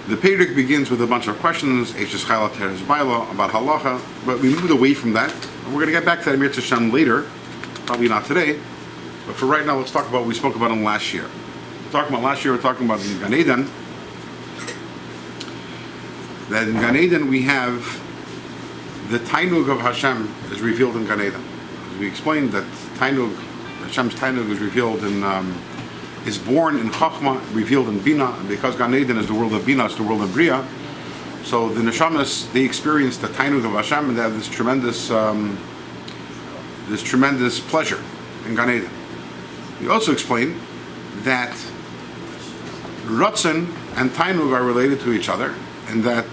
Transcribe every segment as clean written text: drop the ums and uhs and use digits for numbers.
The Perek begins with a bunch of questions, about halacha, but we moved away from that. And we're going to get back to that Mir Hashem later, probably not today. But for right now, let's talk about what we spoke about in last year. We're talking about in Gan Eden. That in Gan Eden we have the Tainug of Hashem is revealed in Gan Eden. As we explained that Hashem's Tainug is revealed is born in Chachma, revealed in Bina, and because Gan Eden is the world of Bina, it's the world of Bria. So the Neshamas, they experience the Tainug of Hashem and they have this tremendous pleasure in Gan Eden. We also explained that Ratzon and Tainug are related to each other, and that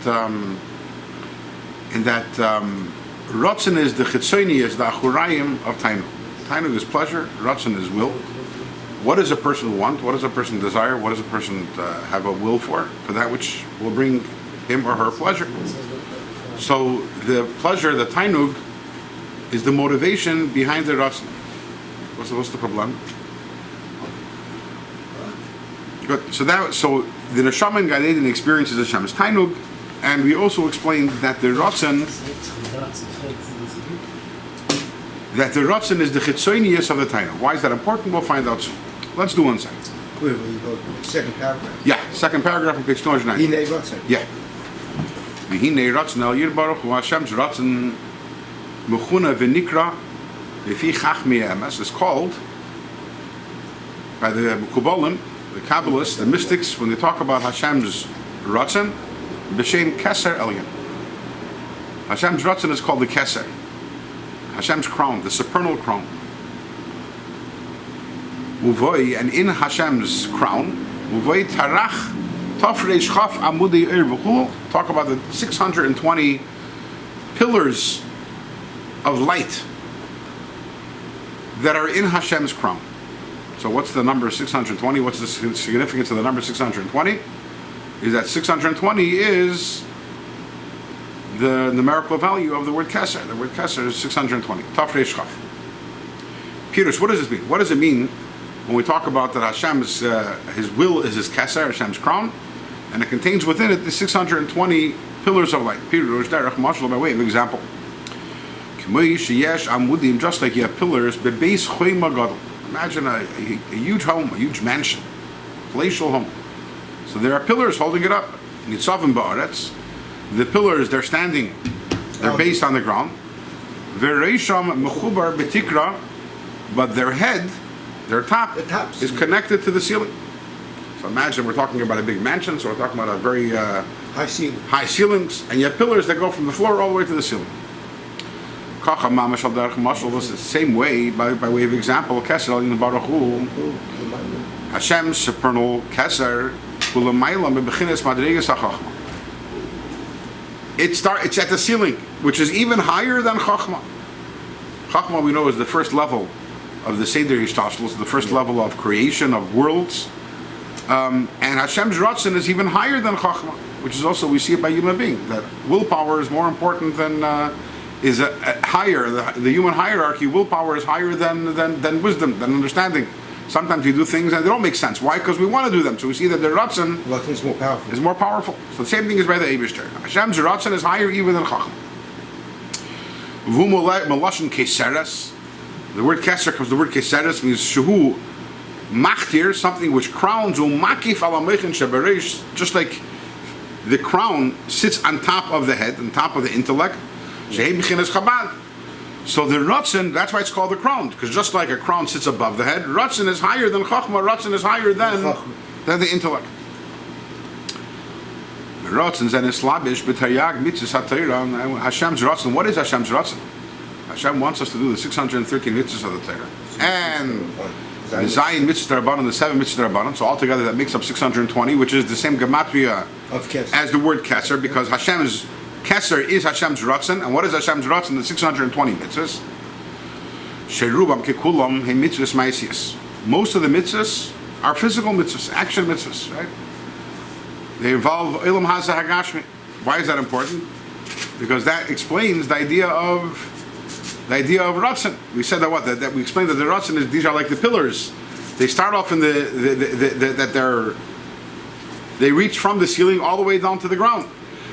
Ratzon is the Chitzoni, is the Achurayim of Tainug. Tainug is pleasure, Ratzon is will. What does a person want? What does a person desire? What does a person have a will for? For that which will bring him or her pleasure. So the pleasure, the Tainug, is the motivation behind the Ratzon. What's the problem? Good. So the Neshama in Gan Eden experiences Hashem's Tainug, and we also explained that the Ratzon is the Chitzonius of the Tainug. Why is that important? We'll find out soon. Let's do one second. Second paragraph. Yeah, second paragraph on page 209. Hinei Ratzon. Yeah. Hinei Ratzon al Yir Baruch Hu Hashem's Ratzon Mechuna v'Nikra V'fi Chachmi Emes is called by the Mekubalim, the Kabbalists, the mystics, when they talk about Hashem's Ratzon, B'Shem Keser Elyon. Hashem's Ratzon is called the Keser. Hashem's crown, the supernal crown. Uvoi, and in Hashem's crown, Uvoi Tarach Tafreish Chaf Amudei Er V'Chul, talk about the 620 pillars of light that are in Hashem's crown. So what's the number 620? What's the significance of the number 620? Is that 620 is the numerical value of the word Keser. The word Keser is 620. Tafreish Chaf. Pirush, what does this mean? What does it mean when we talk about that Hashem's His will is His Keser, Hashem's crown, and it contains within it the 620 pillars of light? Pirush derech mashal, by way of example. Just like you have pillars, bebeis choyma gadol. Imagine a huge home, a huge mansion, palatial home. So there are pillars holding it up. Nitzavim ba'aretz. The pillars, they're standing, they're based on the ground. Vereisham mechubar betikra, but their head, their top, is connected to the ceiling. So imagine we're talking about a big mansion, so we're talking about a very high ceilings, and you have pillars that go from the floor all the way to the ceiling. Kacha mamash al derech mashal, this is the same way, by way of example, Keser in the Baruch Hu, Hashem's supernal Keser, ulamayla mebechinas madrigas hachachma. It's at the ceiling, which is even higher than Chachma. Chachma, we know, is the first level of the Seder Hishtashlos, the first level of creation of worlds. And Hashem's Ratzon is even higher than Chachma, which is also, we see it by human being, that willpower is more important than, higher. The human hierarchy, willpower is higher than wisdom, than understanding. Sometimes we do things and they don't make sense. Why? Because we want to do them. So we see that the Ratzon is more powerful. So the same thing is by the Eibishter. Hashem's Ratzon is higher even than Chacham. V'hu keseres. The word keser comes. The word keseres means shehu machtir, something which crowns umakif alamechin shebereish. Just like the crown sits on top of the head, on top of the intellect. Shehem b'chinas Chabad. So the Ratzon, that's why it's called the crown, because just like a crown sits above the head, Ratzon is higher than Chachma, Ratzon is higher than the intellect. The Ratzon then is slabish, b'tayag mitzvahs ha-Torah. Hashem's Ratzon, what is Hashem's Ratzon? Hashem wants us to do the 613 mitzvahs of the Torah. And the Zayin mitzvah darabanan, the 7 mitzvah darabanan, so altogether that makes up 620, which is the same gematria as the word Keser, because Hashem's Keser is Hashem's Ratzon, and what is Hashem's Ratzon? The 620 mitzvahs. Sherubam kekulam he mitzvahs ma'asiyos. Most of the mitzvahs are physical mitzvahs, action mitzvahs, right? They involve ilam haza hagashmi. Why is that important? Because that explains the idea of Ratzon. We said that we explained that the Ratzon is, these are like the pillars. They start off in that they're They reach from the ceiling all the way down to the ground.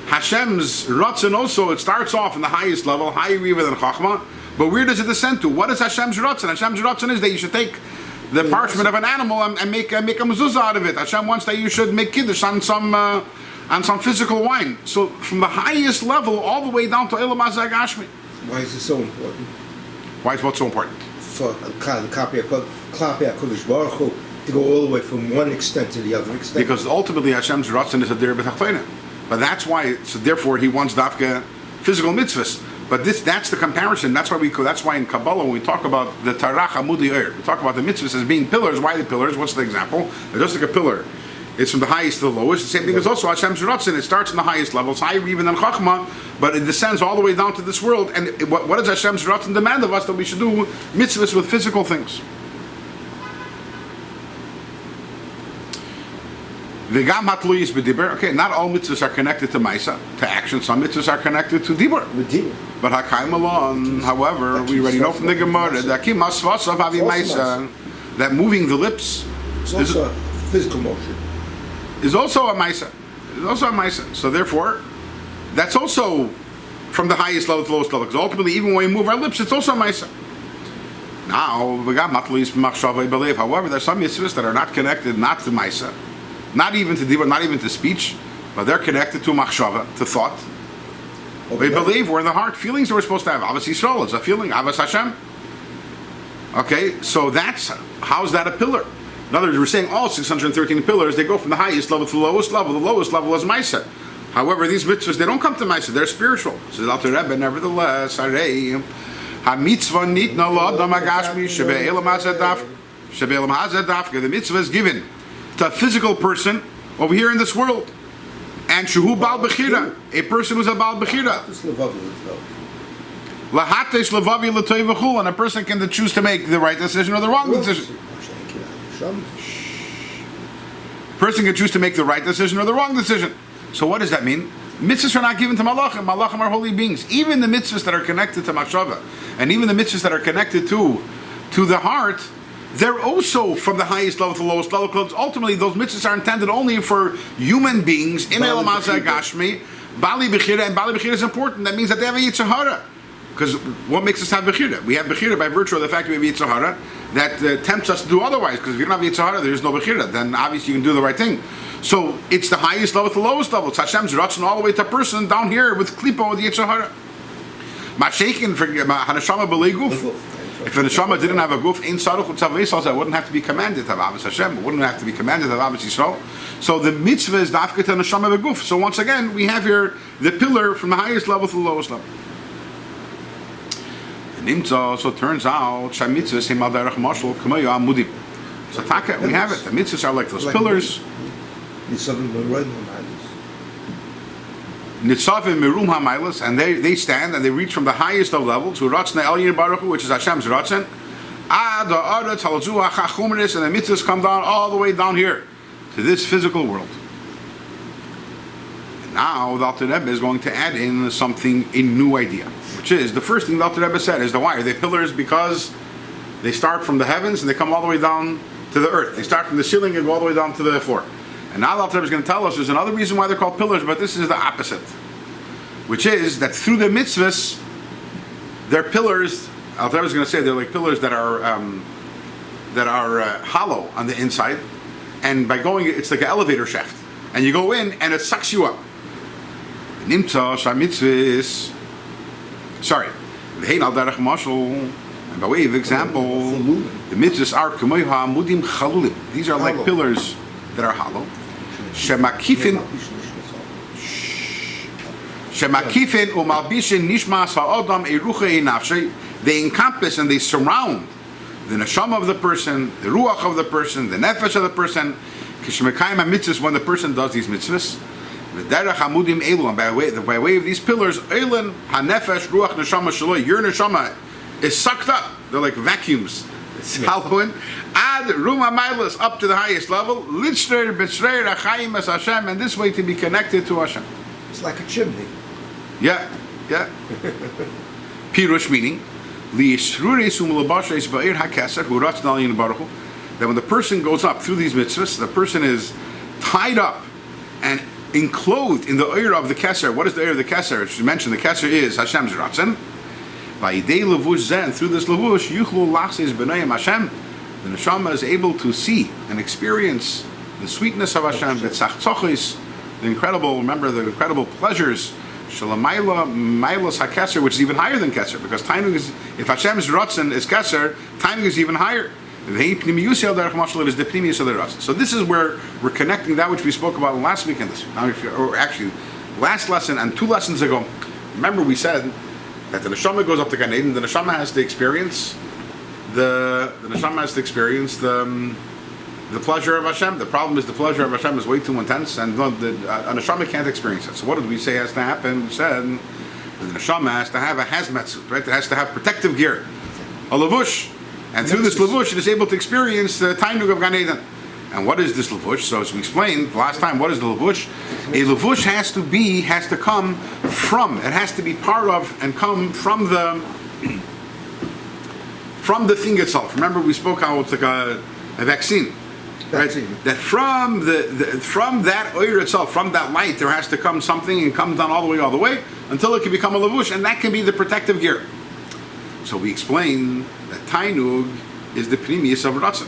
Hashem's Ratzon also, it starts off in the highest level, higher even than Chachma, but where does it descend to? What is Hashem's Ratzon? Hashem's Ratzon is that you should take the parchment of an animal and make a mezuzah out of it. Hashem wants that you should make kiddush on some physical wine. So from the highest level all the way down to Elam Hazeh Gashmi. Why is it so important? Why is what so important? For Klape HaKodesh Baruch Hu to go all the way from one extent to the other extent. Because ultimately Hashem's Ratzon is a dir b'tachtonim. But that's why, so therefore he wants dafka physical mitzvahs. But that's the comparison. That's why in Kabbalah when we talk about the Tarach Amudi Eir, we talk about the mitzvahs as being pillars. Why the pillars? What's the example? They're just like a pillar. It's from the highest to the lowest. The same thing is also Hashem's Ratzon. It starts in the highest level. It's higher even than Chachma, but it descends all the way down to this world. And what does Hashem's Ratzon demand of us? That we should do mitzvahs with physical things. V'gam hatluyis b'dibur. Okay, not all mitzvahs are connected to Maisa, to action. Some mitzvahs are connected to dibur. But Hakaim alon, however, we already know from the Gemara that Kim Masvasav Avi Maisa, that moving the lips It's also a physical motion. Is also a Maisa. Is also a Maisa. So therefore, that's also from the highest level to the lowest level. Because ultimately, even when we move our lips, it's also a Maisa. Now, however, there's some mitzvahs that are not connected, not to Maisa, not even to dibur, not even to speech, but they're connected to machshava, to thought. We believe we're in the heart. Feelings that we're supposed to have. Avas Yisrael is a feeling. Avas Hashem. Okay, so how's that a pillar? In other words, we're saying all 613 pillars, they go from the highest level to the lowest level. The lowest level is Maisa. However, these mitzvahs, they don't come to Maisa. They're spiritual. So Alter Rebbe, nevertheless, Ha-mitzvah nitna lo-adam ha-gashmi shebe-elam hazeh dafka. The mitzvah is given to a physical person over here in this world. And shuhu bal bechira, a person who's a bal bechira. Lahatesh levavi l'toy v'chul, and a person can choose to make the right decision or the wrong decision. A person can choose to make the right decision or the wrong decision. So what does that mean? Mitzvahs are not given to malachim. Malachim are holy beings. Even the mitzvahs that are connected to machshava, and even the mitzvahs that are connected to the heart, they're also from the highest level to the lowest level, because ultimately those mitzvahs are intended only for human beings in Elam Hazeh Gashmi. Bali Bechira, and Bali Bechira is important. That means that they have a Yitzhahara. Because what makes us have Bechira? We have Bechira by virtue of the fact that we have Yitzhahara that tempts us to do otherwise. Because if you don't have Yitzhahara, there is no Bechira. Then obviously you can do the right thing. So it's the highest level to the lowest level. It's Hashem's Ratzon all the way to a person down here with Klippa with Yitzhahara. Mashaken for Hanashama B'lei Guf. If a neshama didn't have a guf, ein saruch u'tzavei, it wouldn't have to be commanded to have Avos Hashem. It wouldn't have to be commanded to have Avos Yisrael. So the mitzvah is dafka to neshama v'guf. So once again, we have here the pillar from the highest level to the lowest level. So it turns out, shamitzvahs him al derech mashal k'mayu amudim. So taka, we have it. The mitzvahs are like those pillars. Nitzavim mirum hamaylas, and they stand and they reach from the highest of levels to Ratzna Elyon Baruch Hu, which is Hashem's Ratzon. Ad ha'aretz halazu ha'chachumris, and the mitzvahs come down all the way down here to this physical world. And now the Alter Rebbe is going to add in something, a new idea, which is the first thing the Alter Rebbe said is the why are they pillars? Because they start from the heavens and they come all the way down to the earth. They start from the ceiling and go all the way down to the floor. And now the Alter Rebbe is going to tell us there's another reason why they're called pillars, but this is the opposite, which is that through the mitzvahs, they're pillars. Alter Rebbe is going to say they're like pillars that are hollow on the inside, and by going, it's like an elevator shaft, and you go in and it sucks you up. Nimtza shamitzvahs. Sorry, v'hein al derech mashal. And by way of example, the mitzvahs are k'moy ha'amudim chalulim. These are like pillars that are hollow. Shemakifin umalbishin nishmas ha'odam erucha einafshe. They encompass and they surround the neshama of the person, the ruach of the person, the nefesh of the person. Kishmekayim mitzvahs, when the person does these mitzvahs, v'derech hamudim elu, and by way of these pillars, eilen hanefesh ruach neshama shaloi. Your neshama is sucked up. They're like vacuums. It's hallowing. Ad Ruma Milas up to the highest level. Litzrer B'tzrer Achayim as Hashem, and this way to be connected to Hashem. It's like a chimney. Yeah. Pirush meaning that when the person goes up through these mitzvahs, the person is tied up and enclosed in the oir of the keser. What is the oir of the keser? As you mentioned, the keser is Hashem's ratzon. Vayidei levush zeh, and through this levush, yuchlu lachzis b'nayim Hashem. The neshama is able to see and experience the sweetness of Hashem, the tzachtzachis, the incredible pleasures, shalamayla mailas hakeser, which is even higher than keser, because tainug is, if Hashem's ratzon is keser, tainug is even higher. It is the pnimius of the ratzon. So this is where we're connecting that which we spoke about last week and this week. Now, or actually, last lesson and 2 lessons ago. Remember, we said that the neshama goes up to Gan Eden. The neshama has to experience the pleasure of Hashem. The problem is the pleasure of Hashem is way too intense, and a neshama can't experience it. So what did we say has to happen? We said the neshama has to have a hazmat suit, right? It has to have protective gear, a lavush, and through this lavush it is able to experience the tainug of Gan Eden. And what is this lavush? So as we explained last time, what is the lavush? A lavush has to come from, it has to be part of and come from the thing itself. Remember we spoke how it's like a vaccine. Right? That from that oil itself, from that light, there has to come something and come down all the way until it can become a lavush, and that can be the protective gear. So we explain that tainug is the pnimius of ratzon.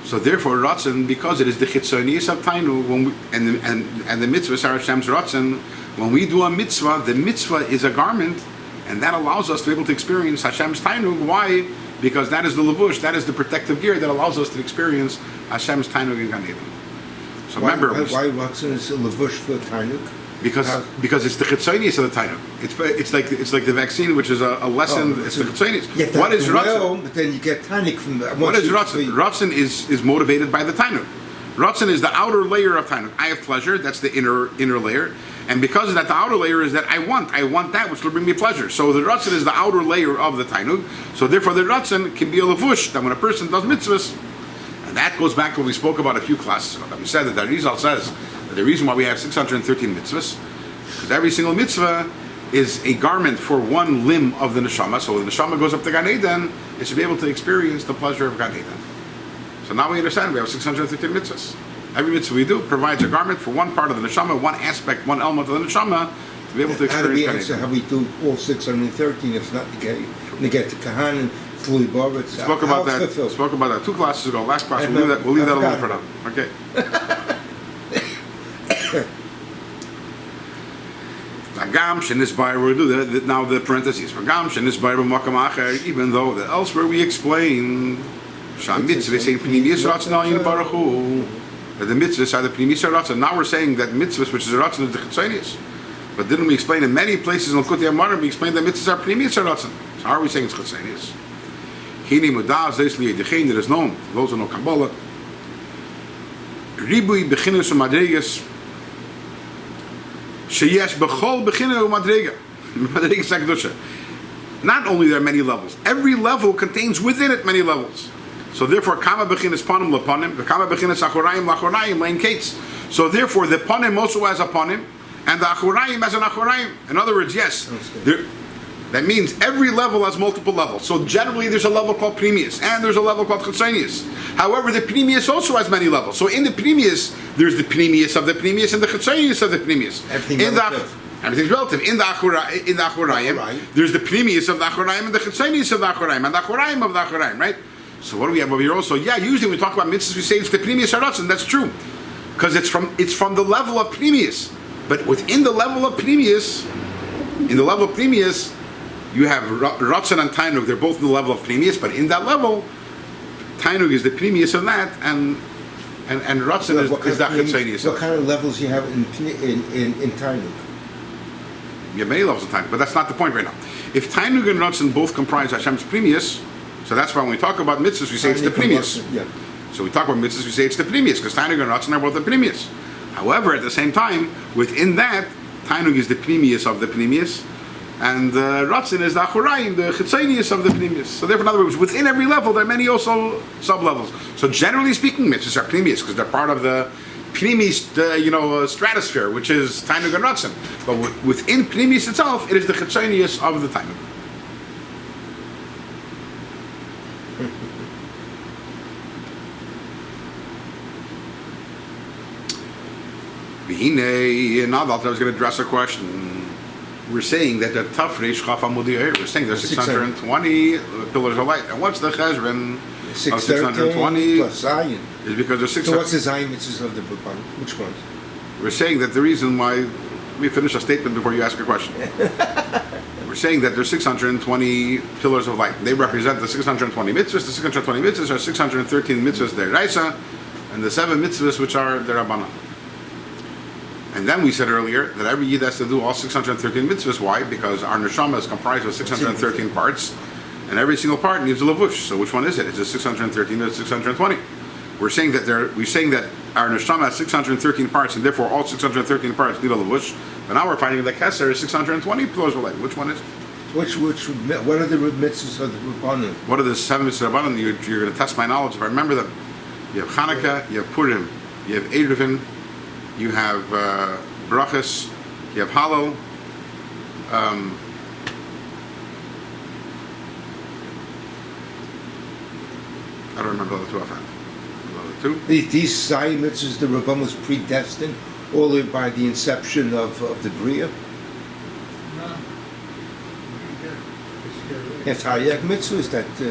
So therefore, ratzon, because it is the chitzonius of tainug, and the mitzvahs are Hashem's ratzon. When we do a mitzvah, the mitzvah is a garment, and that allows us to be able to experience Hashem's tainug. Why? Because that is the lavush, that is the protective gear that allows us to experience Hashem's tainug in Gan Eden. So remember, why ratzon is a lavush for tainug? Because it's the chitzonius of the tainug. It's like the vaccine, which is a lesson. It's the chitzonius. What is ratzon? But then you get tainug from that. What is ratzon? Ratzon is motivated by the tainug. Ratzon is the outer layer of tainug. I have pleasure. That's the inner layer. And because of that, the outer layer is that I want that which will bring me pleasure. So the ratzon is the outer layer of the tainug. So therefore, the ratzon can be a lavush. That when a person does mitzvahs, and that goes back to what we spoke about a few classes ago. That we said that the Arizal says that the reason why we have 613 mitzvahs, because every single mitzvah is a garment for one limb of the neshama. So when the neshama goes up to Gan Eden, it should be able to experience the pleasure of Gan Eden. So now we understand we have 613 mitzvahs. Every mitzvah we do provides a garment for one part of the neshama, one aspect, one element of the neshama, to be able to experience Gan Eden. How we do all 613 if not negate to Kahan, Silberberg. Spoke about that 2 classes ago. Last class, we'll leave that alone for now. Okay. We'll do that. Now the parentheses. Even though that elsewhere we explain that the mitzvahs are the pnimius ratzon. Now we're saying that mitzvahs, which is a ratzon, is the chitzonius. But didn't we explain in many places in Likutei Amarim, we explained that mitzvahs are pnimius ratzon. So how are we saying it's chitzonius? There is known, those who know Kabbalah, ribui bechinus u'madregas sheyesh b'chol bechina u'madrega madregas hakdusha. Not only there are many levels, every level contains within it many levels. So therefore, kama bechinas panim lepanim, kama bechinas achorayim lachorayim lein kates. So therefore, the panim also has a panim, and the achorayim has an achorayim. In other words, yes, that means every level has multiple levels. So generally, there's a level called pnimius, and there's a level called chitzonius. However, the pnimius also has many levels. So in the pnimius, there's the pnimius of the pnimius and the chitzonius of the pnimius. Everything's relative. In the achorayim, there's the pnimius of the achorayim and the chitzonius of the achorayim and the achorayim of the achorayim, right? So what do we have over here also? Yeah, usually when we talk about mitzvahs, we say it's the pnimius haratzon. That's true, because it's from the level of pnimius. But within the level of pnimius, you have ratzon and tainug. They're both in the level of pnimius, but in that level, tainug is the pnimius of that, and ratzon is the chitzonius. What kind of levels you have in tainug? You have many levels of tainug, but that's not the point right now. If tainug and ratzon both comprise Hashem's pnimius, so that's why when we talk about mitzvahs, we say it's the pnimius. Yeah. So we talk about mitzvahs, we say it's the pnimius, because tainug and ratzon are both the pnimius. However, at the same time, within that, tainug is the pnimius of the pnimius, and ratzon is the achorayim, the chitzonius of the pnimius. So therefore, in other words, within every level, there are many also sub-levels. So generally speaking, mitzvahs are pnimius, because they're part of the pnimis, stratosphere, which is tainug and ratzon. But within pnimius itself, it is the chitzonius of the tainug. Now that I was going to address a question. We're saying that the Tafresh Chaf Amudi Eir. We're saying there's 620 pillars of light. And what's the Cheshbon of 620? Plus Zion. Is because there's 600. So what's the Zion mitzvahs of the Rabban? Which ones? We're saying that the reason why we finish a statement before you ask a question. We're saying that there's 620 pillars of light. They represent the 620 mitzvahs. The 620 mitzvahs are 613 mitzvahs deraisa, and the 7 mitzvahs which are derabanan. And then we said earlier that every yid has to do all 613 mitzvahs. Why? Because our neshama is comprised of 613 parts, and every single part needs a lavush. So which one is it? Is it 613 or 620? We're saying that our neshama has 613 parts, and therefore all 613 parts need a lavush. But now we're finding that Keser is 620 pillars of light. Which one is it? What are the mitzvahs of the Rabbanim? What are the 7 mitzvahs of Rabbanim? You're going to test my knowledge if I remember them. You have Chanukah, you have Purim, you have Eruvin, you have Brachas, you have Hallel. I don't remember the other two offhand. These Zion mitzvahs, the Rabban was predestined all the way by the inception of the Bria. No. Yes, Hayek mitzvahs that's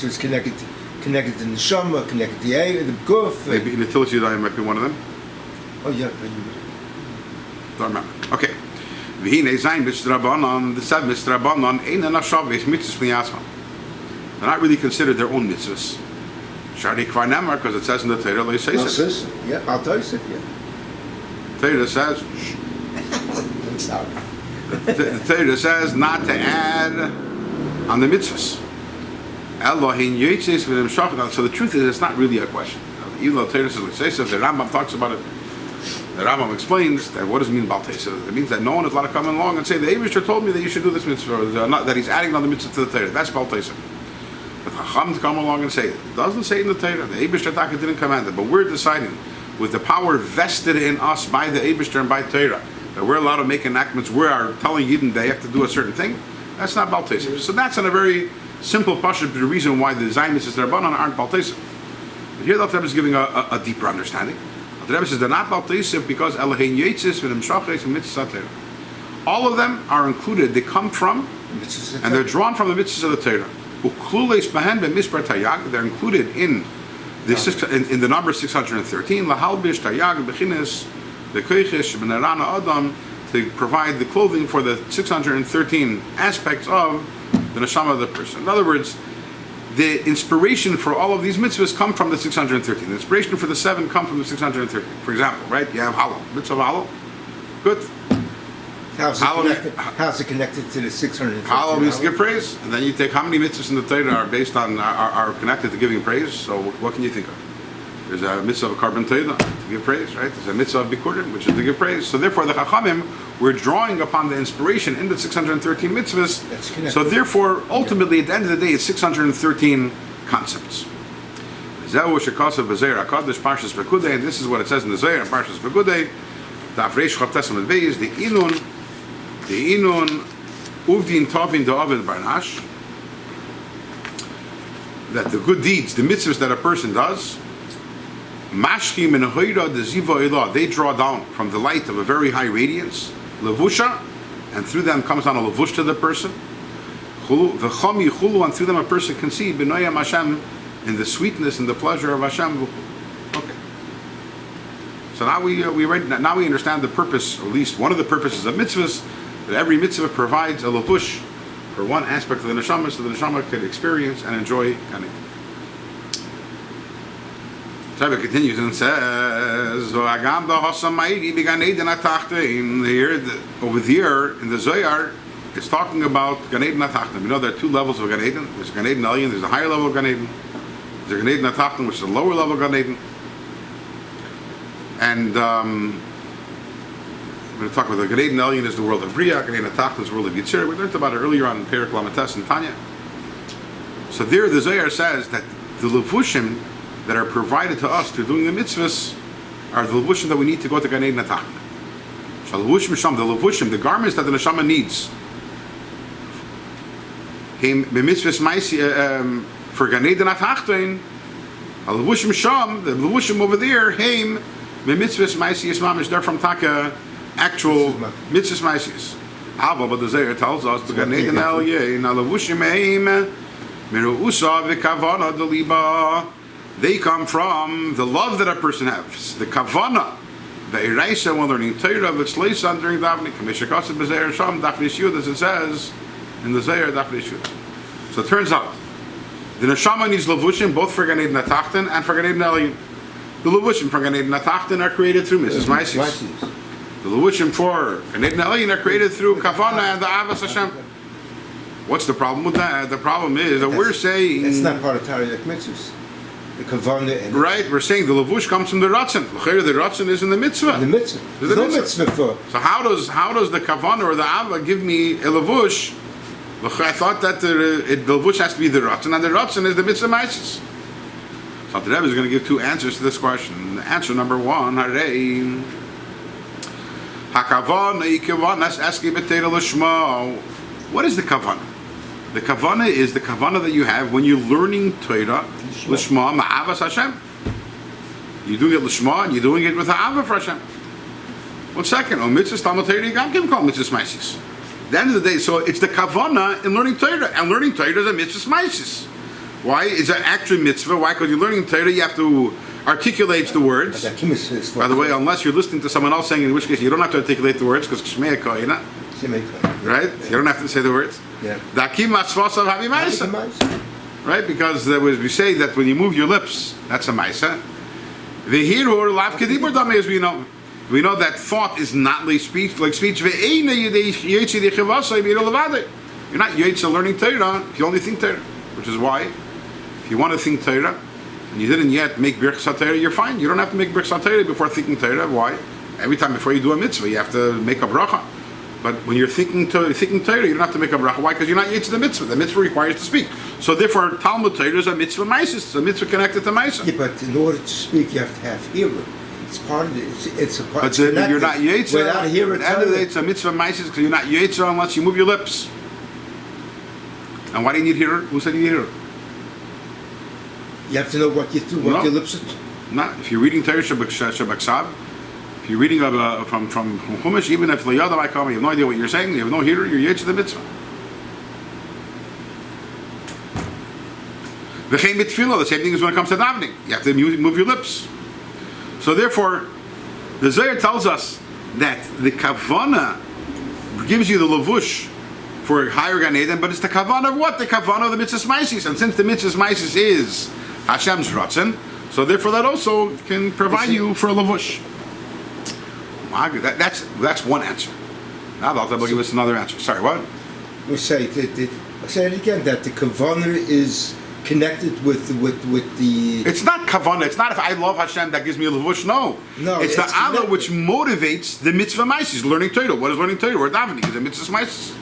it's connected to the neshama, connected to the guf. Maybe Naftali Yudayim might be one of them. Oh yeah. Don't remember. Okay. V'hinei zayin mitzvah rabbanon, the 7 mitzvah rabbanon, ein anashav v'es mitzvahs b'niyasma. They're not really considered their own mitzvahs. Shari kvar nemar, because it says in the Torah, they say so. Yeah, I'll tell you so. Yeah. Torah says. I'm sorry. The Torah says not to add on the mitzvahs. Elohim yitzis v'nim shachad. So the truth is, it's not really a question. Even though Torah says the Rambam talks about it. The Rambam explains that what does it mean Bal Teisah? It means that no one is allowed to come along and say the Eibishter told me that you should do this mitzvah, or that he's adding on the mitzvah to the Torah. That's Bal Teisah. But Chacham to come along and say it doesn't say in the Torah. The Eibishter Taka didn't command it, but we're deciding with the power vested in us by the Eibishter and by Torah that we're allowed to make enactments. We are telling Yidden they have to do a certain thing. That's not Bal Teisah. So that's in a very simple pashut the reason why the Zayin mitzvahs Rabbanan aren't Bal Teisah. But here the Rebbe is giving a deeper understanding. The Rebbe says they're not Bal Teisah because Elohim Yitzis v'nim shachres and mitzvahs Torah. All of them are included. They come from and they're drawn from the mitzvahs of the Torah. They're included in the number 613. Lahalbish tayag b'chines the koichish b'nerana adam, to provide the clothing for the 613 aspects of the neshama of the person. In other words, the inspiration for all of these mitzvahs come from the 613. The inspiration for the 7 come from the 613. For example, right? You have Hallel, mitzvah of Hallel. Good. How's it connected to the 613? Hallel means to give praise, and then you take how many mitzvahs in the Torah are based on are connected to giving praise. So what can you think of? There's a mitzvah of carbon Torah to give praise, right? There's a mitzvah of bikurim, which is to give praise. So therefore, the Chachamim were drawing upon the inspiration in the 613 mitzvahs. So therefore, ultimately, at the end of the day, it's 613 concepts. And this is what it says in the Zohar and Parshas Pekudei. The inun uvdin tovin da'avid barnash, that the good deeds, the mitzvahs that a person does, mashchim and hoira de ziva ilah, they draw down from the light of a very high radiance, levusha, and through them comes down a levush to the person. V'cham yichulu, and through them a person can see b'noyam Hashem, in the sweetness and the pleasure of Hashem. Okay. So now we understand the purpose, or at least one of the purposes of mitzvahs, that every mitzvah provides a levush for one aspect of the neshama, so the neshama can experience and enjoy Gan Eden. The Rebbe continues and says, over here in the Zohar, it's talking about Gan Eden HaTachton. We know there are 2 levels of Gan Eden. There's Gan Eden Elyon, there's a higher level of Gan Eden. There's Gan Eden HaTachton, which is a lower level of Gan Eden. And we're going to talk about the Gan Eden Elyon is the world of Bria, Gan Eden HaTachton is the world of Yitzir. We learned about it earlier on in Perek Lamates and Tanya. So there the Zohar says that the levushim that are provided to us through doing the mitzvahs are the levushim that we need to go to Gan Eden HaTachton. So the levushim, the garments that the neshama needs for Gan Eden HaTachton, Levushim sham, the levushim over there, heim mitzvahs ma'asiyas mamish. They're from taka actual mitzvahs ma'asiyas. Ava, but the Zohar tells us the Gan Eden Elyon levushim heim miruusa v'kavana deliba. They come from the love that a person has, the kavana. The Eraisa when learning Torah of its leison during davening. Kamishakasid b'Zohar sham daf nishud, as it says in the Zohar daf nishud. So it turns out the neshama needs levushim both for Gan Eden Atachten and for Gan Eden Elyon. The levushim for Gan Eden Atachten are created through Mrs. Maisis. The levushim for Gan Eden Elyon are created through kavana and the avas Hashem. What's the problem with that? The problem is that we're saying it's not part of Tarek mitzvahs. The kavana and right. We're saying the levush comes from the ratzon. The ratzon is in the mitzvah. the mitzvah. There's no mitzvah for. So how does the kavana or the ava give me a levush? I thought that the levush has to be the ratzon, and the ratzon is the mitzvah maisis. So the Rebbe is going to give two answers to this question. Answer number one: Harei hakavana ikavanas eski b'teira l'shma. What is the kavana? The kavana is the kavana that you have when you're learning Torah l'shma ma'avas Hashem. You're doing it l'shma and you're doing it with ha'ava for Hashem. 1 second. Oh, mitzvahs talmud Torah yigam kim kol mitzvahs maisis. At the end of the day, so it's the kavana in learning Torah, and learning Torah is a mitzvahs maisis. Why is that actually mitzvah? Why? Because you're learning Torah, you have to articulate the words. By the way, unless you're listening to someone else saying, in which case you don't have to articulate the words, because Shmei Koina, right? You don't have to say the words. Yeah. Right? Because we say that when you move your lips, that's a maisa. The hero lav kedibur dame, as we know. We know that thought is not like speech. You're not yetsa learning Torah if you only think Torah. Which is why, if you want to think Torah, and you didn't yet make Birchas HaTorah, you're fine. You don't have to make Birchas HaTorah before thinking Torah. Why? Every time before you do a mitzvah, you have to make a bracha. But when you're thinking Torah, you don't have to make a bracha. Why? Because you're not yet to the mitzvah. The mitzvah requires to speak. So therefore, Talmud Torah is a mitzvah maisis. It's a mitzvah connected to maisa. Yeah, but in order to speak, you have to have hearing. It's part of it. It's a part. But you're not yetzer. Without hearing, at the end of the day, it's a mitzvah maisis because you're not yetzer unless you move your lips. And why do you need hearer? Who said you need hearer? You have to know what you do, what your lips are. Not if you're reading Torah Shabbat. If you're reading from Chumash, even if Layada might come, you have no idea what you're saying. You have no hearer. You're yetzer the mitzvah. The same thing is when it comes to davening. You have to move your lips. So therefore, the Zohar tells us that the kavana gives you the lavush for higher Gan Eden, but it's the kavana of what? The kavana of the mitzvahs maisis. And since the mitzvahs maisis is Hashem's ratzon, so therefore that also can provide you for a lavush. That's one answer. Now I'll give us another answer. Sorry, what? We say it again, that the kavana is connected with the. It's not kavana. It's not if I love Hashem that gives me a levush. No, it's the Allah which motivates the mitzvah maisis. Learning Torah. What is learning Torah? Or davening is a mitzvah maisis.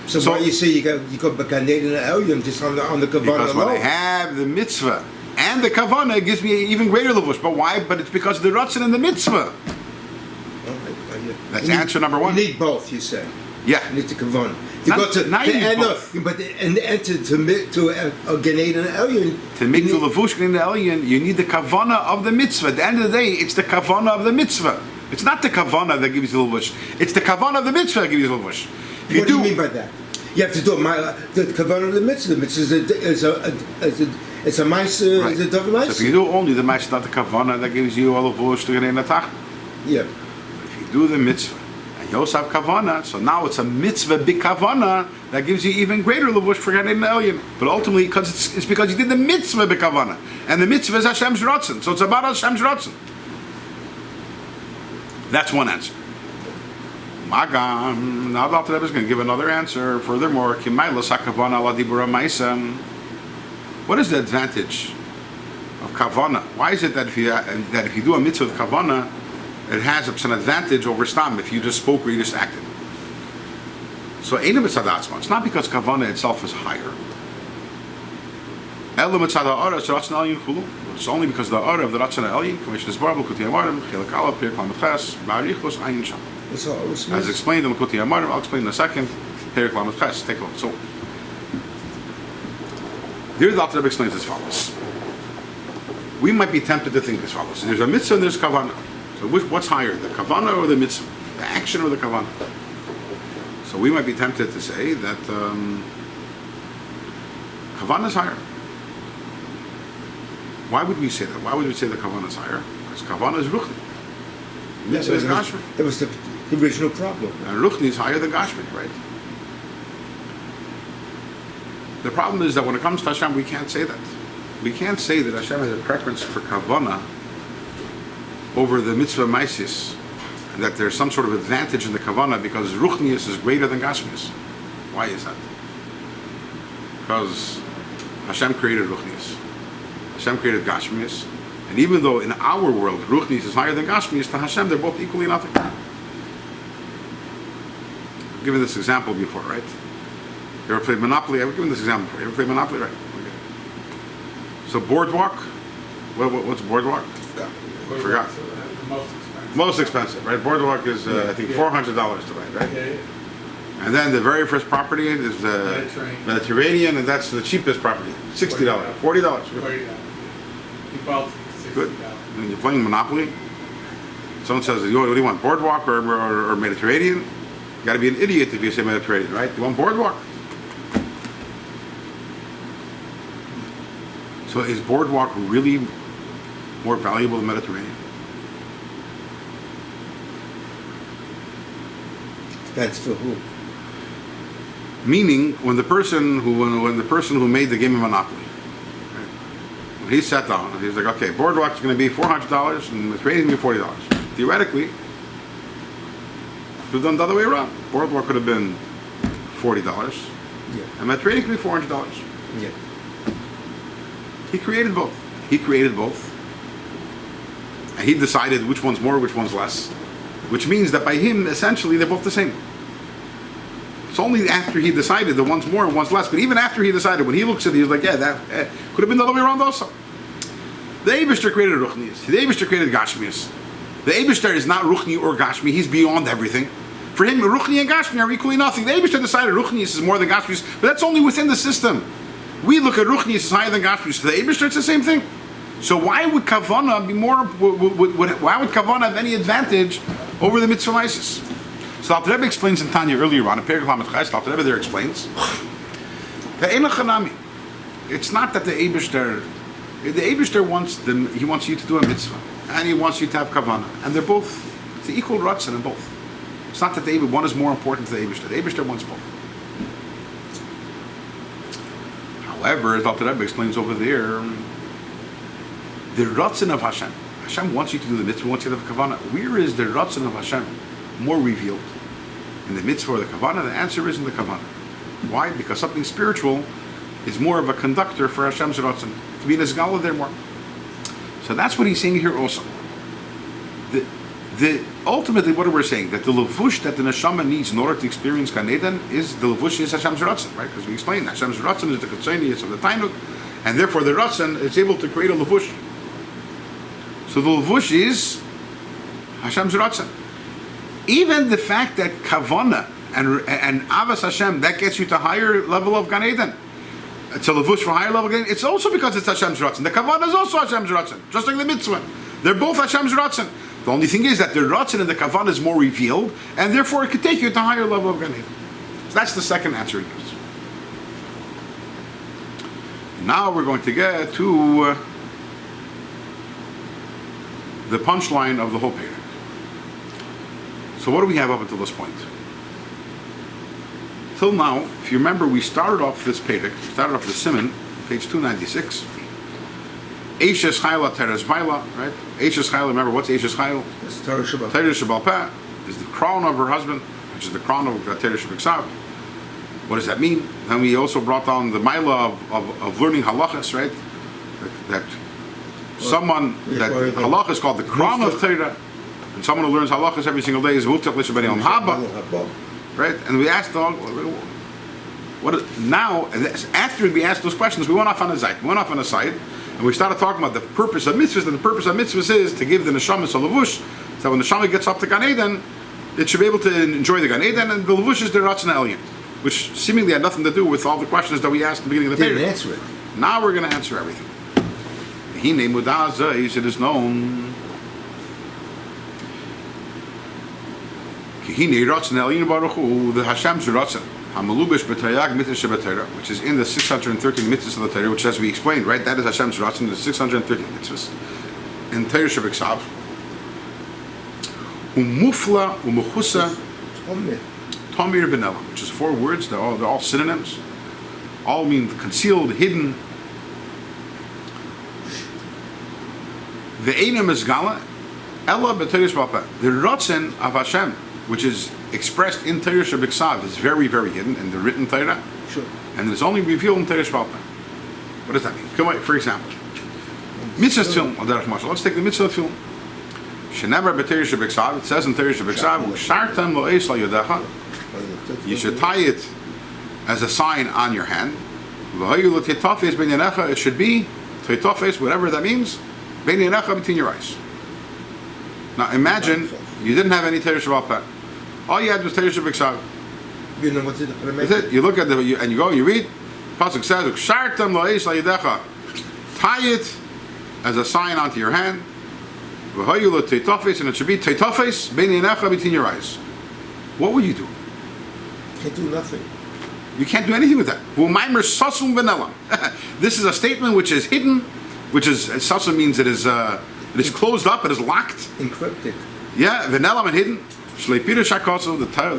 So why you say you go Gan Eden and Elyon just on the kavana because alone? when I have the mitzvah and the kavana, it gives me an even greater levush. But why? But it's because of the ratzon and the mitzvah. That's answer number one. You need both. You say. Yeah. You need the kavana. To enter to Gan Eden and Elyon. To make the levush Gan Eden and Elyon, you need the kavana of the mitzvah. At the end of the day, it's the kavana of the mitzvah. It's not the kavana that gives you the levush. It's the kavana of the mitzvah that gives you the levush. What do you mean by that? You have to do the kavana of the mitzvah. The mitzvah is a ma'aser. Right. It's a double ma'aser. So if you do only the ma'aser, not the kavana that gives you all the levush to Gan Eden and Tach. Yeah. If you do the mitzvah and you also have kavana, so now it's a mitzvah big kavana that gives you even greater levush for Gan Eden and Elyon. But ultimately, because it's because you did the mitzvah big kavana, and the mitzvah is Hashem's ratzon. So it's about Hashem's ratzon. That's one answer. Magam. Now the Alter Rebbe is going to give another answer. Furthermore, Kimailas hakavana ala dibura ma'aseh. What is the advantage of kavana? Why is it that if you do a mitzvah with kavana, it has an advantage over stam if you just spoke or you just acted? So it's not because kavana itself is higher. It's only because the order of the ratzon elyon, commission is barble, kuti amarim, chilek ala, pir klamet ches, ba'arichos, ayin sham. As explained in the kuti amarim, I'll explain in a second. Pir klamet ches. Take a look. So, here the Alter Rebbe explains as follows. we might be tempted to think as follows. There's a mitzvah and there's kavanah. So what's higher, the kavanah or the mitzvah? The action or the kavanah? So we might be tempted to say that kavanah is higher. Why would we say that? Why would we say the kavanah is higher? Because kavanah is ruchni. Mitzvah is gashmi. That was the original problem. And ruchni is higher than gashmi, right? The problem is that when it comes to Hashem, we can't say that. We can't say that Hashem has a preference for kavanah over the mitzvah maisis, and that there's some sort of advantage in the kavanah because ruchnius is greater than gashmius. Why is that? Because Hashem created ruchnius. Hashem created gashmius. And even though in our world ruchnius is higher than gashmius, to Hashem they're both equally nothing. I've given this example before, right? You ever played Monopoly? I've given this example before. You ever played Monopoly? Right. Okay. So Boardwalk, what's Boardwalk? Forgot. Most expensive, right? Boardwalk is, I think, $400 to buy, right? Okay. And then the very first property is the Mediterranean, and that's the cheapest property, $60, $40. Good. And you're playing Monopoly. Someone says, what do you want, Boardwalk or Mediterranean? You got to be an idiot if you say Mediterranean, right? You want Boardwalk? So is Boardwalk really more valuable than Mediterranean? That's for who? Meaning, when the person who made the game of Monopoly, right, when he sat down, he's like, okay, Boardwalk's going to be $400 and Mediterranean is going to be $40. Theoretically, it could have done the other way around. Boardwalk could have been $40, Yeah. and Mediterranean could be $400. Yeah. He created both. And he decided which one's more, which one's less. Which means that by him, essentially, they're both the same. It's only after he decided that one's more and one's less. But even after he decided, when he looks at it, he's like, yeah, that could have been the other way around also. The Eibishter created Ruchnius. The Eibishter created Gashmius. The Eibishter is not Ruchni or Gashmi. He's beyond everything. For him, Ruchni and Gashmi are equally nothing. The Eibishter decided Ruchnius is more than Gashmius, but that's only within the system. We look at Ruchnius as higher than Gashmius. For the Eibishter, it's the same thing. So why would Kavanah be more? Why would Kavanah have any advantage over the mitzvah maisis? So the Rebbe explains in Tanya earlier on in Perek Lamed Ches. The Rebbe there explains the Eina Chanami. It's not that the Eibishter wants he wants you to do a mitzvah, and he wants you to have Kavanah, and they're both it's the equal rutzin in both. It's not that one is more important to the Eibishter. The Eibishter wants both. However, as the Rebbe explains over there, the Ratzin of Hashem. Hashem wants you to do the mitzvah, wants you to have kavanah. Where is the Ratzin of Hashem more revealed? In the mitzvah or the kavanah? The answer is in the kavanah. Why? Because something spiritual is more of a conductor for Hashem's Ratzin. To be in Izgala there more. So that's what he's saying here also. Ultimately, what we're saying, that the levush that the neshama needs in order to experience Gan Eden is the levush is Hashem's Ratzin, right? Because we explained Hashem's Ratzin is the Katzonius of the Tainuk, and therefore the Ratzin is able to create a levush. So the levush is Hashem's Ratzin. Even the fact that Kavanah and Avas Hashem, that gets you to higher level of Gan Eden. It's a levush for higher level of Gan Eden. It's also because it's Hashem's Ratzin. The Kavanah is also Hashem's Ratzin, just like the mitzvah. They're both Hashem's Ratzin. The only thing is that the Ratzin and the Kavanah is more revealed, and therefore it could take you to a higher level of Gan Eden. So that's the second answer he gives. Now we're going to get to the punchline of the whole Perek. So what do we have up until this point? Till now, if you remember, we started off this Perek, started off the Siman, page 296. Eishes Chayla Teres Baila, right? Eishes Chayla, remember what's Eishes Chayla? It's Torah Shabbat. Torah Shabbat Peh is the crown of her husband, which is the crown of Torah Shabbat Ksav. What does that mean? Then we also brought down the Maila of learning halachas, right? That halach is called the crown of Torah, and someone who learns halachas every single day is Muftach L'Shabbat Yom Haba, right? And we asked now, after we asked those questions, we went off on a side, and we started talking about the purpose of mitzvahs, and the purpose of mitzvahs is to give the neshama a levush, so when the neshama gets up to Gan Eden, it should be able to enjoy the Gan Eden, and the levush is the Ratzon Elyon, which seemingly had nothing to do with all the questions that we asked at the beginning of the Didn't period. answer it. Now we're going to answer everything. Hine mudazais, it is known. Hine ratzon elin baruch hu, the Hashem's ratzon. Hamalubish b'tayag mitzvah shebetayra, which is in the 613 mitzvahs of the Torah, which, as we explained, right, that is Hashem's ratzon, the 613 mitzvahs in Torah shebeksav. Umufla umuchusa tamir v'nela, which is 4 words. They're all synonyms. All mean concealed, hidden. The Einam is Gala, Ella b'Torah shebapeh. The ratzon of Hashem, which is expressed in Torah shebeksav, is very, very hidden in the written Torah. Sure. And it's only revealed in Torah shebapeh. What does that mean? Come on, for example, mitzvah tefillin. Let's take the mitzvah tefillin. Shenemar b'Torah shebeksav. It says in Torah shebeksav, "Shartam lo'eis layodecha." You should tie it as a sign on your hand. It should be teitofes, whatever that means, between your eyes. Now imagine you didn't have any Torah shebapeh. All you had was Torah shebeksav. You know what's it? That's it. You look at and you go, you read. Pasuk says, "Shartam lo'eis layodecha." Tie it as a sign onto your hand. And it should be teitofes between your eyes. What would you do? Can't do nothing. You can't do anything with that. This is a statement which is hidden, which is sasum means it is closed up, it is locked. Encrypted. Yeah, v'nelam and hidden. The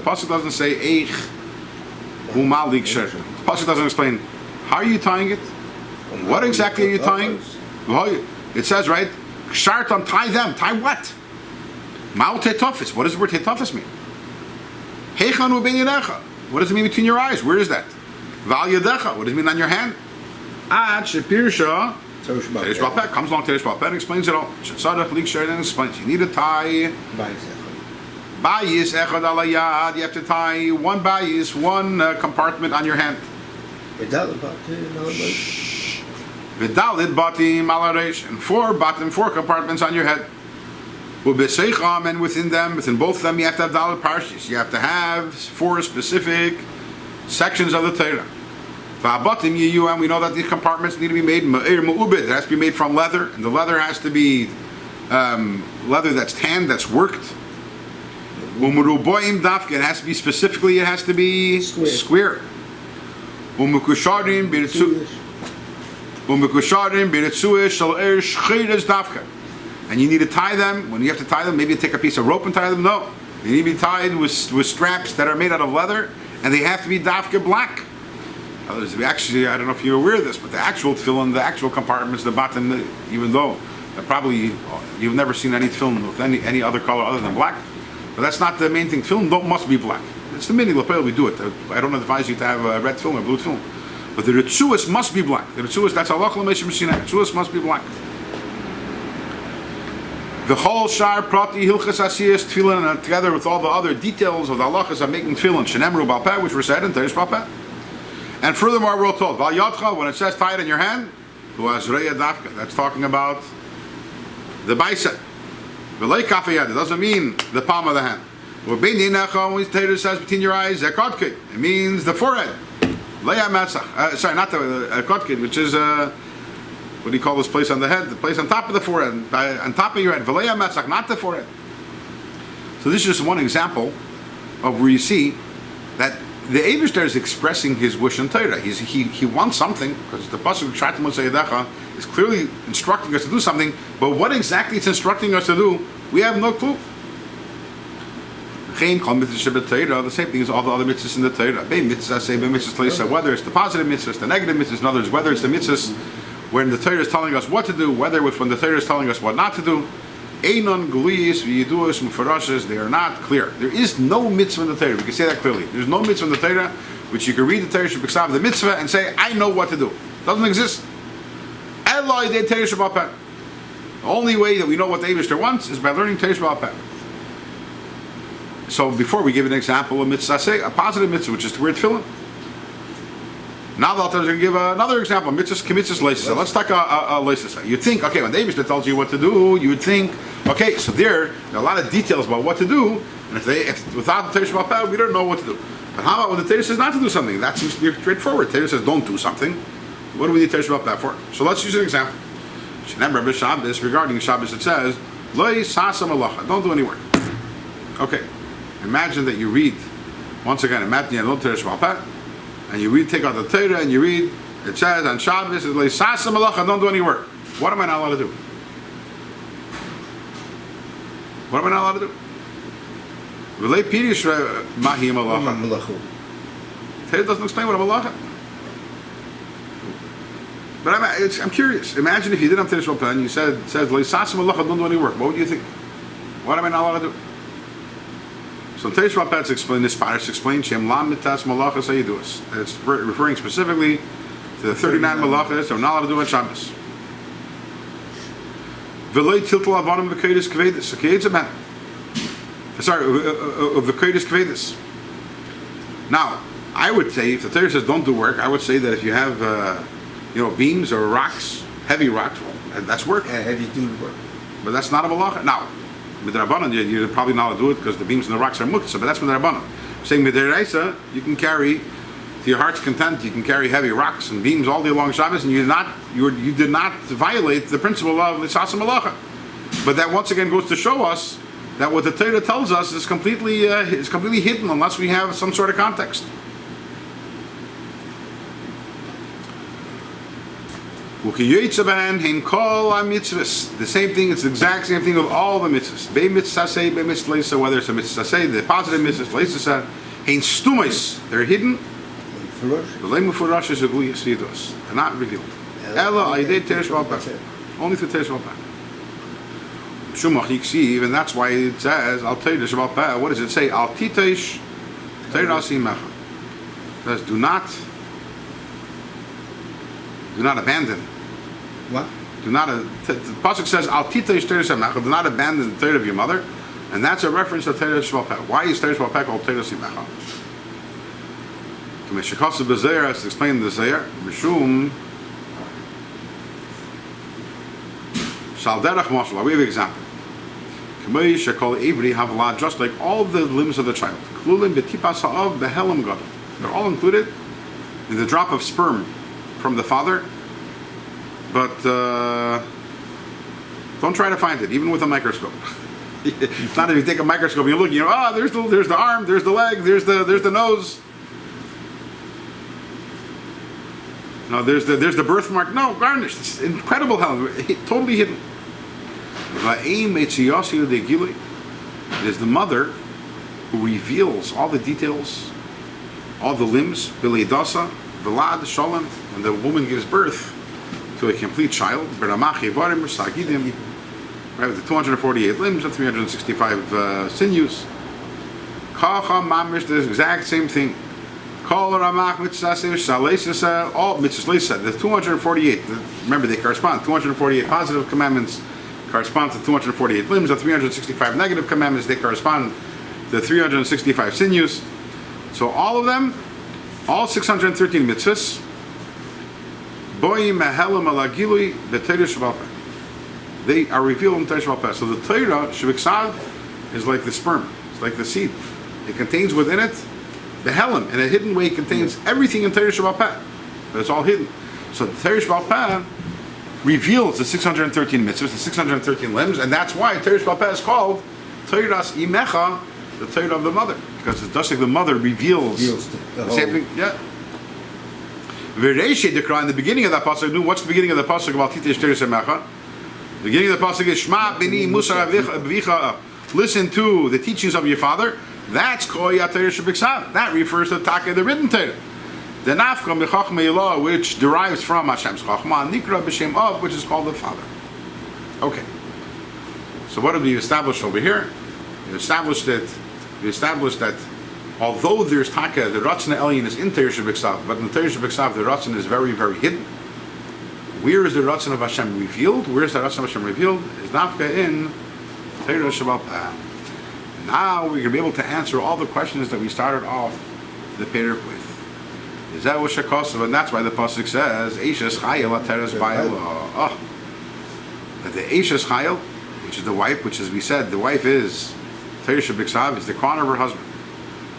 pasuk doesn't say eich umalik sher. The pasuk doesn't explain how are you tying it, what exactly are you tying. It says right, shartam, tie them. Tie what? Ma'u teitofis. What does the word teitofis mean? Heichanu ben yedecha. What does it mean between your eyes? Where is that? Val yadecha. What does it mean on your hand? Ad shepirsha. Torah shebapeh comes along. Torah shebapeh and explains it all. Shetzadach lik sher and explains. You need to tie. Bayis echad alayad. You have to tie one bayis, one compartment on your hand. V'dalid batim alareish, and 4 batim, 4 compartments on your head. U'beseicham, and within both of them, you have to have dalid parshis. You have to have 4 specific sections of the Torah. V'abatim yiyu, and we know that these compartments need to be made me'ir me'ubid. It has to be made from leather, and the leather has to be leather that's tanned, that's worked. U'meruboim dafke, it has to be specifically, it has to be square. U'mekusharim b'ritzu. And you need to tie them. When you have to tie them, maybe you take a piece of rope and tie them. No, they need to be tied with straps that are made out of leather, and they have to be dafka black. Actually, I don't know if you're aware of this, but the actual tefillin, the actual compartments, the bottom, even though probably you've never seen any tefillin with any other color other than black, but that's not the main thing. Tefillin must be black. It's the mini lapel we do it. I don't advise you to have a red tefillin or blue tefillin. But the ritzuas must be black. The ritzuas, that's halach l'meishim Sinai. Ritzuas must be black. The whole shar prati hilchas asiyas tefillin, and together with all the other details of the halachas of making tefillin, shenemru balpeh, which were said in Teresh balpeh. And furthermore, we're told val yadcha, when it says tie it in your hand, hu azreya dafka. That's talking about the bicep. V'lei kafayad. It doesn't mean the palm of the hand. When Torah says between your eyes, zekadke, it means the forehead. Sorry, not the kotkid, which is what do you call this place on the head? The place on top of the forehead, on top of your head. V'leya metzach, not the forehead. So this is just one example of where you see that the Eibishter is expressing his wish in Torah. He wants something, because the pasuk Shartam L'Seyedecha is clearly instructing us to do something, but what exactly it's instructing us to do, we have no clue. The same thing as all the other mitzvahs in the Torah. Whether it's the positive mitzvahs, the negative mitzvahs, in others, whether it's the mitzvahs when the Torah is telling us what to do, whether it's when the Torah is telling us what not to do, they are not clear. There is no mitzvah in the Torah. We can say that clearly. There's no mitzvah in the Torah which you can read the Torah Shebeksav, the mitzvah, and say, I know what to do. It doesn't exist. The only way that we know what the Eibishter wants is by learning Torah Shebeksav. So before we give an example of mitzvah, say a positive mitzvah, which is to wear tefillin. Now the Alter is going to give another example, mitzvahs laces. Let's talk a laces. You'd think, okay, when the Eibishter tells you what to do, you would think, okay, so there are a lot of details about what to do, and if without the Torah Shebeksav, we don't know what to do. But how about when the Torah says not to do something? That seems to be straightforward. The Torah says don't do something. What do we need Torah Shebeksav for? So let's use an example. Remember, b'Shabbos, regarding Shabbos, it says, Loi sasa malacha, don't do any work. Okay, imagine that you read, once again, imagine you Torah Sheba'al Peh, and you read, take out the Torah, and you read, it says on Shabbos, it's Loi sasa malacha, don't do any work. What am I not allowed to do? What am I not allowed to do? V'lei pirish mahi malacha. Torah doesn't explain what a malacha. But I'm curious. Imagine if you didn't have Torah Sheba'al Peh and you said Loi sasa malacha, don't do any work. What would you think? What am I not allowed to do? So Torah Sheba'al Peh explain this parish explains Shem Lam Mitas Malachas Hayidus. It's referring specifically to the 39 malachas that we're not allowed to do on Shabbos. V'loi tiltal avanim v'kodesh kvedis. Okay, it's a man. Sorry, of the kodesh kvedis. Now, I would say if the Torah says don't do work, I would say that if you have beams or rocks, heavy rocks, well, that's work. Yeah, heavy duty work. But that's not a malacha. Now, with the Rabbanan, you're probably not allowed to do it because the beams and the rocks are muktzah, but that's with the Rabbanan. Saying with the Reisa, you can carry, to your heart's content, you can carry heavy rocks and beams all day long Shabbos, and you did not violate the principle of L'sasa Malacha. But that once again goes to show us that what the Torah tells us is completely hidden unless we have some sort of context. The same thing, it's the exact same thing with all the mitzvahs. Whether it's a mitzvah, the positive mitzvahs, they're hidden. They're not revealed. Only through Torah Sheba'al Peh. And that's why it says, Al Torah Sheba'al Peh. What does it say? Al Titesh Torah Simecha. It says, do not abandon. What? The pasuk says, "Al titesh Torah Simecha." Do not abandon the Torah of your mother, and that's a reference to Torah Sheba'al Peh. Why is Torah Sheba'al Peh called Torah Simecha? Kameshikasa b'Zeir, as explained in the Zeir, Mishum Shal Derech Mashal. We have an example. Kamei Shekol Ivri Havla, just like all the limbs of the child. Klulim b'tipas ha'av behelam gadol. They're all included in the drop of sperm from the father. But don't try to find it, even with a microscope. It's not if you take a microscope and you look, there's the arm, there's the leg, there's the nose. No, there's the birthmark. No, garnished. It's incredible how totally hidden. It is the mother who reveals all the details, all the limbs. V'leidasa, v'lad, shalom, when the woman gives birth to a complete child, right, with the 248 limbs and 365 sinews. Kacha mamish, the exact same thing. Kol ramach mitzvah all mitzvahs, the 248. Remember, they correspond. 248 positive commandments correspond to 248 limbs. The 365 negative commandments, they correspond to 365 sinews. So all of them, all 613 mitzvahs. They are revealed in Torah Sheba'al Peh. So the Torah Shebiksav is like the sperm. It's like the seed. It contains within it the helam. In a hidden way, it contains everything in Torah Sheba'al Peh. But it's all hidden. So the Torah Sheba'al Peh reveals the 613 mitzvahs, the 613 limbs, and that's why Torah Sheba'al Peh is called Torah's Imecha, the Torah of the mother. Because it's just like the mother reveals the same thing. Yeah. In the beginning of that pasuk, what's the beginning of the pasuk about Titesh Torah Simecha? The beginning of the pasuk is Shma Bini Musar Avicha. Listen to the teachings of your father. That's Koya Torah Shebiksav. That refers to Taka, the written Torah. The Nafka Mechachma Elah, which derives from Hashem's Chachma, Nikra B'Shem Av, which is called the father. Okay. So what have we established over here? We established that although there's Taka, the Ratzon Elyon is in Torah Shebiksav, but in Torah Shebiksav the Ratzon is very, very hidden. Where is the Ratzon of Hashem revealed? Where is the Ratzon of Hashem revealed? Is Nafka in Torah Sheba'al Peh. Now we're going to be able to answer all the questions that we started off the Perek with. Is that what Shekosov? And that's why the pasuk says, Eishes Chayil Ateres Ba'ela. That the Eishes Chayil, which is the wife, which as we said, the wife is Torah Shebiksav, is the crown of her husband.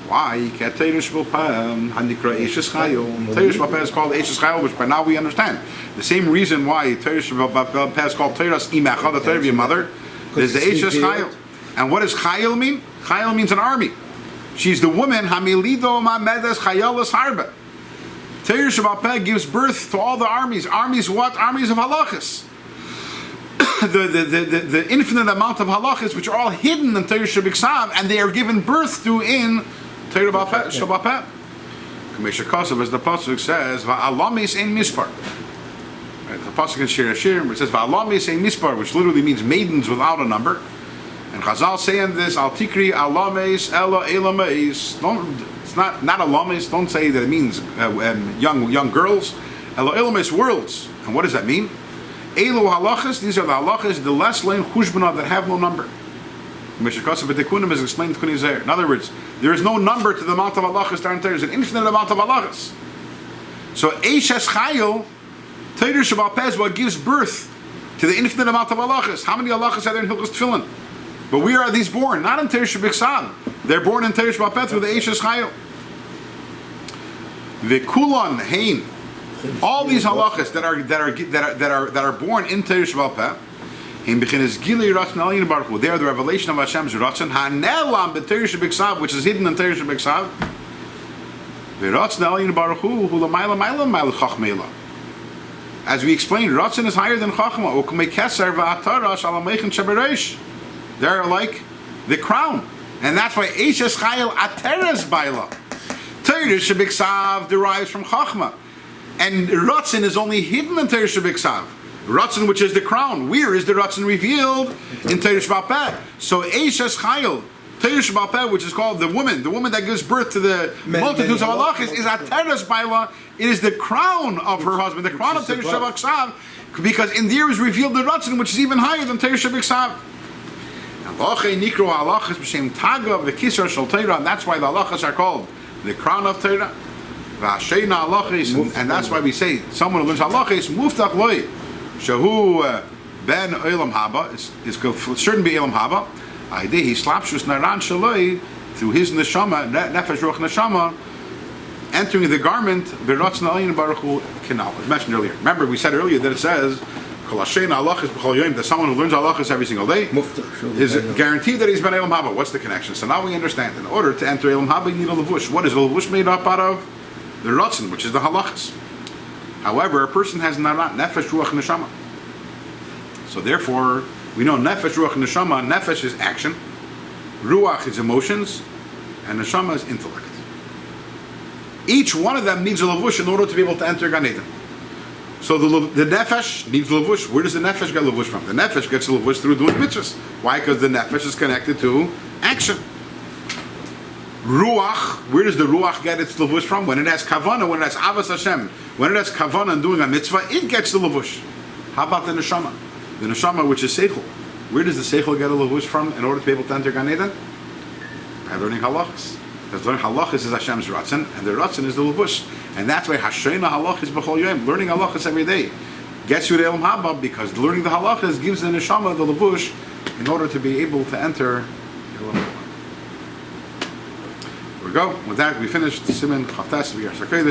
Why? Teirish B'Peh Hanikra Eishes Chayil. Teirish B'Peh is called Eishes Chayil, which by now we understand. The same reason why Teirish B'Peh is called Teiras Imecha, the Torah of your mother, is the Eishes Chayil. And what does Chayil mean? Chayil means an army. She's the woman Hamilido Mamedes Chayalas Harba. Teirish B'Peh gives birth to all the armies. Armies what? Armies of halachas. the infinite amount of halachas which are all hidden in Teirish B'Ksav, and they are given birth to in Teirish B'Peh. Kamesha Kosav, as the pasuk says, Va'alamis ein mispar. The pasuk in Shir Hashir, it says Va'alamis ein mispar, which literally means maidens without a number. And Chazal saying this, Al Tikri Alames Ela Elames. It's not Alames. Don't say that it means young girls. Ela Elames, worlds. And what does that mean? Elu halachas. These are the halachas, the less lane chushbana, that have no number. Meshakasav B'Tekunim is explained to Kunizer. In other words, there is no number to the amount of halachas. There is an infinite amount of halachas. So Eishes Chayil, Teirish B'Peh, is what gives birth to the infinite amount of halachas. How many halachas are there in Hilchos Tefillin? But where are these born? Not in Teirish B'Ksav. They're born in Teirish B'Peh through the Eishes Chayil. V'kulon hein. All these halachas that are born in Teirish B'Peh, in beginnes Gilei Ratzon Elyon Baruch Hu. They are the revelation of Hashem's Ratzon Hanelam b'Teirish B'Ksav, which is hidden in Teirish B'Ksav. V'Ratzon Elyon Baruch Hu hu l'mayla chachmeila. As we explained, Ratzon is higher than Chachma. U'kumei Keser v'Atara shalameichin shebereish. They're like the crown, and that's why Eishes Chayil Ateres Baila. Teirish B'Ksav derives from Chachma, and Ratzon is only hidden in Teirish B'Ksav. Ratzon, which is the crown, where is the Ratzon revealed? In Teirish B'Peh. So Eishes Chayil, Teirish B'Peh, which is called the woman that gives birth to the multitudes of halachas, is Ateres Baila. It is the crown of her husband, the crown of Teirish B'Ksav, because in there is revealed the Ratzon, which is even higher than Teirish B'Ksav. And that's why the halachas are called the crown of Torah. And that's why we say someone who learns halachas, muftach loy, shehu ben olam haba, is certain be olam haba. He slapshus naran shaloi, through his neshama, nefesh ruach neshama, entering the garment b'ratzon elyon baruch hu kinal. As mentioned earlier. Remember, we said earlier that it says that someone who learns halachas every single day is guaranteed that he's been Elam Haba. What's the connection? So now we understand. In order to enter Elam Haba, you need a levush. What is a levush made up out of? The ratzon, which is the halachas. However, a person has narat, nefesh, ruach, neshama. So therefore, we know nefesh, ruach, neshama. Nefesh is action, ruach is emotions, and neshama is intellect. Each one of them needs a levush in order to be able to enter Gan Eden. So the nefesh needs levush. Where does the nefesh get levush from? The nefesh gets levush through doing mitzvahs. Why? Because the nefesh is connected to action. Ruach, where does the ruach get its levush from? When it has kavana, when it has avas Hashem, when it has kavana and doing a mitzvah, it gets the levush. How about the neshama? The neshama, which is seichel. Where does the seichel get a levush from in order to be able to enter Gan Eden? By learning halachas. Because learning halachas is Hashem's ratzon, and the ratzon is the levush. And that's why Hashrena halachas b'chol yom, learning halachas every day, gets you to Elam Haba, because learning the halachas gives the neshama the levush in order to be able to enter Elam Haba. There we go. With that, we finished Siman Chavtes Iggeres HaKodesh.